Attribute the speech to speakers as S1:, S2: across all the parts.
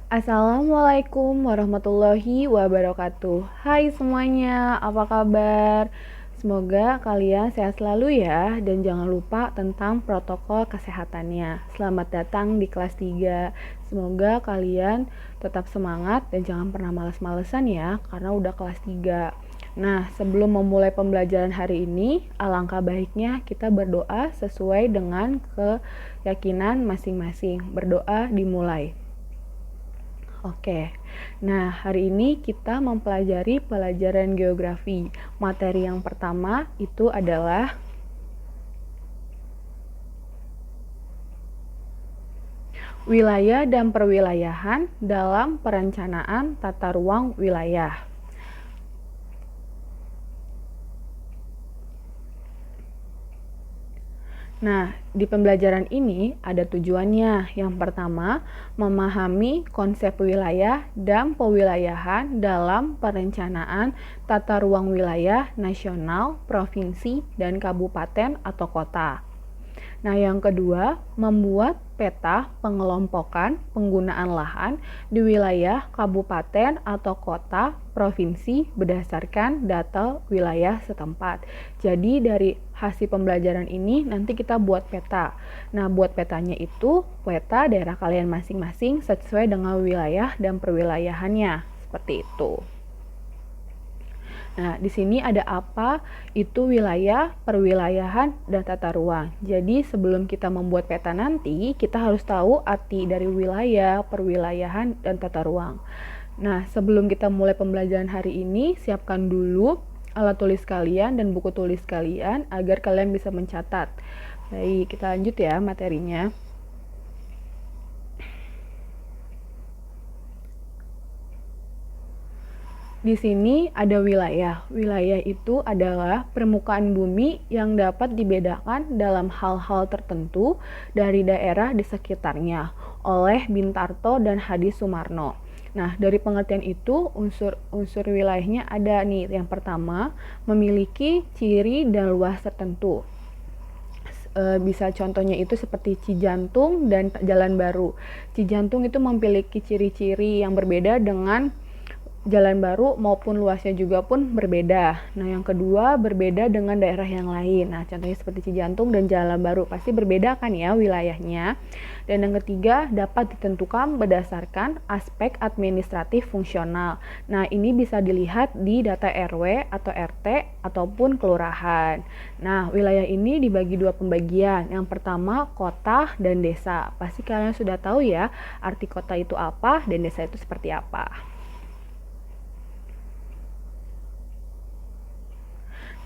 S1: Assalamualaikum warahmatullahi wabarakatuh. Hai semuanya, apa kabar? Semoga kalian sehat selalu ya, dan jangan lupa tentang protokol kesehatannya. Selamat datang di kelas 3. Semoga kalian tetap semangat dan jangan pernah males-malesan ya, karena udah kelas 3. Nah, sebelum memulai pembelajaran hari ini, alangkah baiknya kita berdoa sesuai dengan keyakinan masing-masing. Berdoa dimulai. Oke, nah hari ini kita mempelajari pelajaran geografi. Materi yang pertama itu adalah wilayah dan perwilayahan dalam perencanaan tata ruang wilayah. Nah, di pembelajaran ini ada tujuannya. Yang pertama, memahami konsep wilayah dan pewilayahan dalam perencanaan tata ruang wilayah nasional, provinsi, dan kabupaten atau kota. Nah, yang kedua, membuat peta pengelompokan penggunaan lahan di wilayah kabupaten atau kota provinsi berdasarkan data wilayah setempat. Jadi dari hasil pembelajaran ini nanti kita buat peta. Nah, buat petanya itu peta daerah kalian masing-masing sesuai dengan wilayah dan perwilayahannya. Seperti itu. Nah, di sini ada apa? Itu wilayah, perwilayahan, dan tata ruang. Jadi, sebelum kita membuat peta nanti, kita harus tahu arti dari wilayah, perwilayahan, dan tata ruang. Nah, sebelum kita mulai pembelajaran hari ini, siapkan dulu alat tulis kalian dan buku tulis kalian agar kalian bisa mencatat. Baik, kita lanjut ya materinya. Di sini ada wilayah. Wilayah itu adalah permukaan bumi yang dapat dibedakan dalam hal-hal tertentu dari daerah di sekitarnya oleh Bintarto dan Hadi Sumarno. Nah, dari pengertian itu unsur wilayahnya ada nih. Yang pertama, memiliki ciri dan luas tertentu. Bisa contohnya itu seperti Cijantung dan Jalan Baru. Cijantung itu memiliki ciri-ciri yang berbeda dengan Jalan Baru maupun luasnya juga pun berbeda. Nah, yang kedua berbeda dengan daerah yang lain. Nah, contohnya seperti Cijantung dan Jalan Baru pasti berbeda kan ya wilayahnya. Dan yang ketiga dapat ditentukan berdasarkan aspek administratif fungsional. Nah, ini bisa dilihat di data RW atau RT ataupun kelurahan. Nah, wilayah ini dibagi dua pembagian. Yang pertama kota dan desa. Pasti kalian sudah tahu ya arti kota itu apa dan desa itu seperti apa.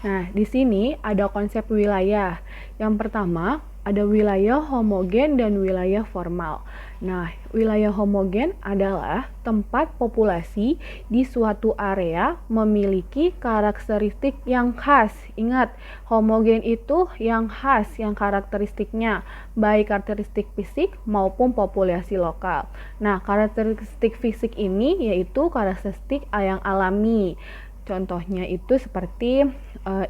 S1: Nah, di sini ada konsep wilayah. Yang pertama, ada wilayah homogen dan wilayah formal. Nah, wilayah homogen adalah tempat populasi di suatu area memiliki karakteristik yang khas. Ingat, homogen itu yang khas, yang karakteristiknya, baik karakteristik fisik maupun populasi lokal. Nah, karakteristik fisik ini yaitu karakteristik yang alami. Contohnya itu seperti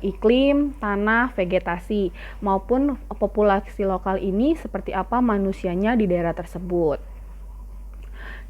S1: iklim, tanah, vegetasi, maupun populasi lokal ini seperti apa manusianya di daerah tersebut.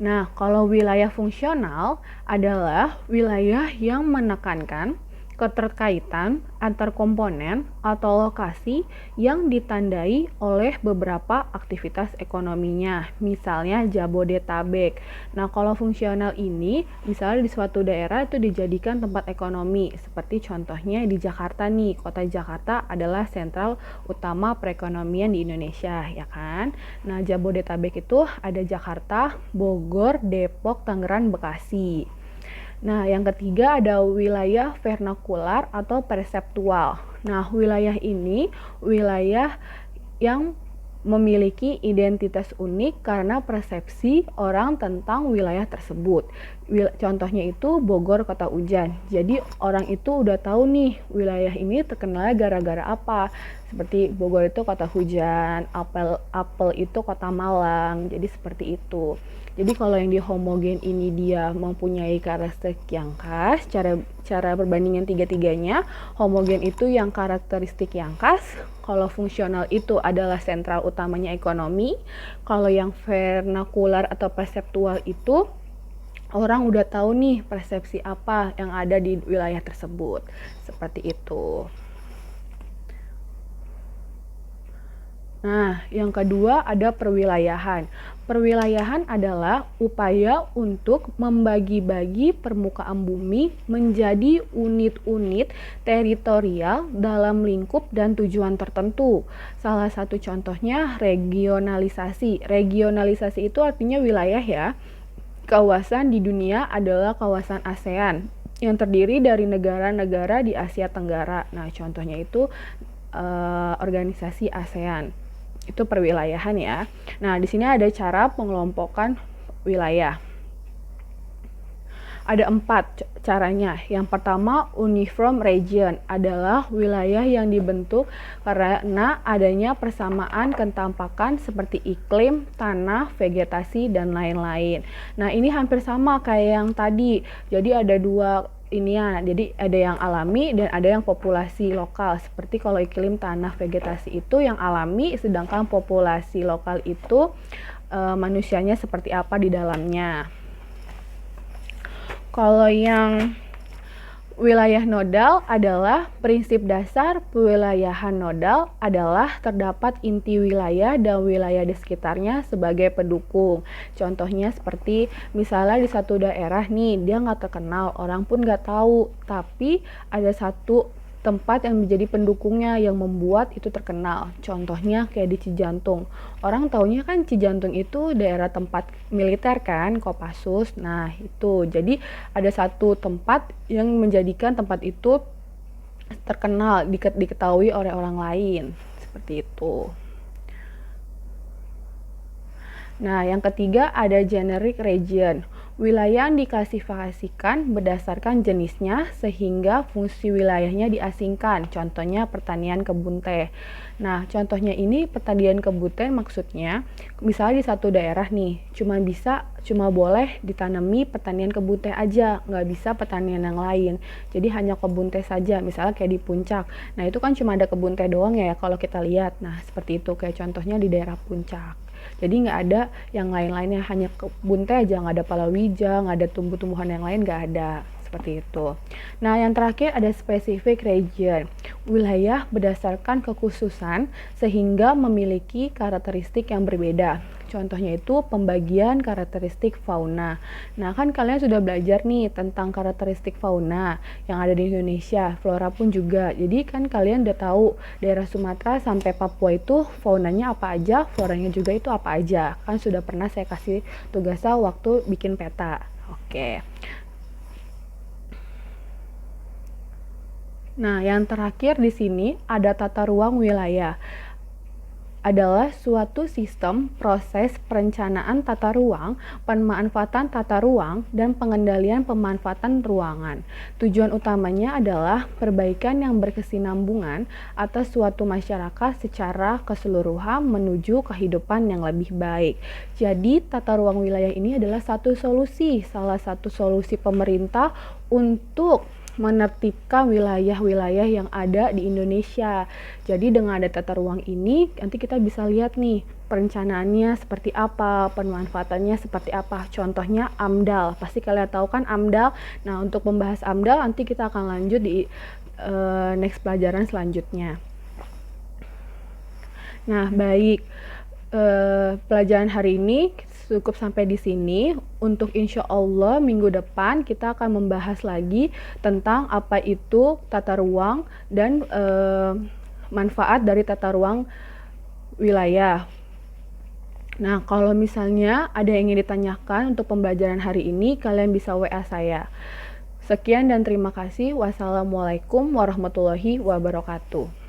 S1: Nah, kalau wilayah fungsional adalah wilayah yang menekankan keterkaitan antar komponen atau lokasi yang ditandai oleh beberapa aktivitas ekonominya, misalnya Jabodetabek. Nah, kalau fungsional ini, misalnya di suatu daerah itu dijadikan tempat ekonomi, seperti contohnya di Jakarta nih, kota Jakarta adalah sentral utama perekonomian di Indonesia, ya kan? Nah, Jabodetabek itu ada Jakarta, Bogor, Depok, Tangerang, Bekasi. Nah, yang ketiga ada wilayah vernakular atau perseptual. Nah, wilayah ini wilayah yang memiliki identitas unik karena persepsi orang tentang wilayah tersebut. Contohnya itu Bogor kota hujan. Jadi orang itu udah tahu nih wilayah ini terkenal gara-gara apa. Seperti Bogor itu kota hujan, apel itu kota Malang. Jadi seperti itu. Jadi kalau yang di homogen ini dia mempunyai karakteristik yang khas, cara perbandingan tiga-tiganya, homogen itu yang karakteristik yang khas, kalau fungsional itu adalah sentral utamanya ekonomi, kalau yang vernakular atau perseptual itu orang udah tahu nih persepsi apa yang ada di wilayah tersebut. Seperti itu. Nah, yang kedua ada perwilayahan. Perwilayahan adalah upaya untuk membagi-bagi permukaan bumi menjadi unit-unit teritorial dalam lingkup dan tujuan tertentu. Salah satu contohnya regionalisasi. Regionalisasi itu artinya wilayah ya. Kawasan di dunia adalah kawasan ASEAN yang terdiri dari negara-negara di Asia Tenggara. Nah, contohnya itu organisasi ASEAN. Itu perwilayahan ya. Nah, di sini ada cara pengelompokan wilayah. Ada 4 caranya. Yang pertama, uniform region adalah wilayah yang dibentuk karena adanya persamaan kentampakan seperti iklim, tanah, vegetasi, dan lain-lain. Nah, ini hampir sama kayak yang tadi. Jadi ada dua ini ya, jadi ada yang alami dan ada yang populasi lokal. Seperti kalau iklim, tanah, vegetasi itu yang alami, sedangkan populasi lokal itu manusianya seperti apa di dalamnya. Kalau yang wilayah nodal adalah prinsip dasar pewilayahan nodal adalah terdapat inti wilayah dan wilayah di sekitarnya sebagai pendukung. Contohnya seperti misalnya di satu daerah nih, dia nggak terkenal, orang pun nggak tahu, tapi ada satu tempat yang menjadi pendukungnya yang membuat itu terkenal. Contohnya kayak di Cijantung. Orang taunya kan Cijantung itu daerah tempat militer kan, Kopassus. Nah, itu. Jadi ada satu tempat yang menjadikan tempat itu terkenal, diketahui oleh orang lain. Seperti itu. Nah, yang ketiga ada generic region. Wilayah yang diklasifikasikan berdasarkan jenisnya sehingga fungsi wilayahnya diasingkan. Contohnya pertanian kebun teh. Nah, contohnya ini pertanian kebun teh maksudnya misalnya di satu daerah nih, cuma boleh ditanami pertanian kebun teh aja, nggak bisa pertanian yang lain. Jadi hanya kebun teh saja, misalnya kayak di Puncak. Nah, itu kan cuma ada kebun teh doang ya kalau kita lihat. Nah, seperti itu kayak contohnya di daerah Puncak. Jadi nggak ada yang lain-lainnya, hanya kebun teh aja, nggak ada palawija, nggak ada tumbuh-tumbuhan yang lain, nggak ada. Seperti itu. Nah, yang terakhir ada specific region. Wilayah berdasarkan kekhususan sehingga memiliki karakteristik yang berbeda. Contohnya itu pembagian karakteristik fauna. Nah, kan kalian sudah belajar nih tentang karakteristik fauna yang ada di Indonesia, flora pun juga. Jadi kan kalian udah tahu daerah Sumatera sampai Papua itu faunanya apa aja, floranya juga itu apa aja. Kan sudah pernah saya kasih tugasnya waktu bikin peta. Oke. Nah, yang terakhir di sini ada tata ruang wilayah. Adalah suatu sistem proses perencanaan tata ruang, pemanfaatan tata ruang, dan pengendalian pemanfaatan ruangan. Tujuan utamanya adalah perbaikan yang berkesinambungan atas suatu masyarakat secara keseluruhan menuju kehidupan yang lebih baik. Jadi, tata ruang wilayah ini adalah salah satu solusi pemerintah untuk menertibkan wilayah-wilayah yang ada di Indonesia. Jadi dengan ada tata ruang ini, nanti kita bisa lihat nih perencanaannya seperti apa, pemanfaatannya seperti apa. Contohnya AMDAL, pasti kalian tahu kan AMDAL. Nah, untuk membahas AMDAL nanti kita akan lanjut di next pelajaran selanjutnya. Nah, baik. Pelajaran hari ini cukup sampai di sini. Untuk insya Allah minggu depan kita akan membahas lagi tentang apa itu tata ruang dan manfaat dari tata ruang wilayah. Nah, kalau misalnya ada yang ingin ditanyakan untuk pembelajaran hari ini, kalian bisa WA saya. Sekian dan terima kasih. Wassalamualaikum warahmatullahi wabarakatuh.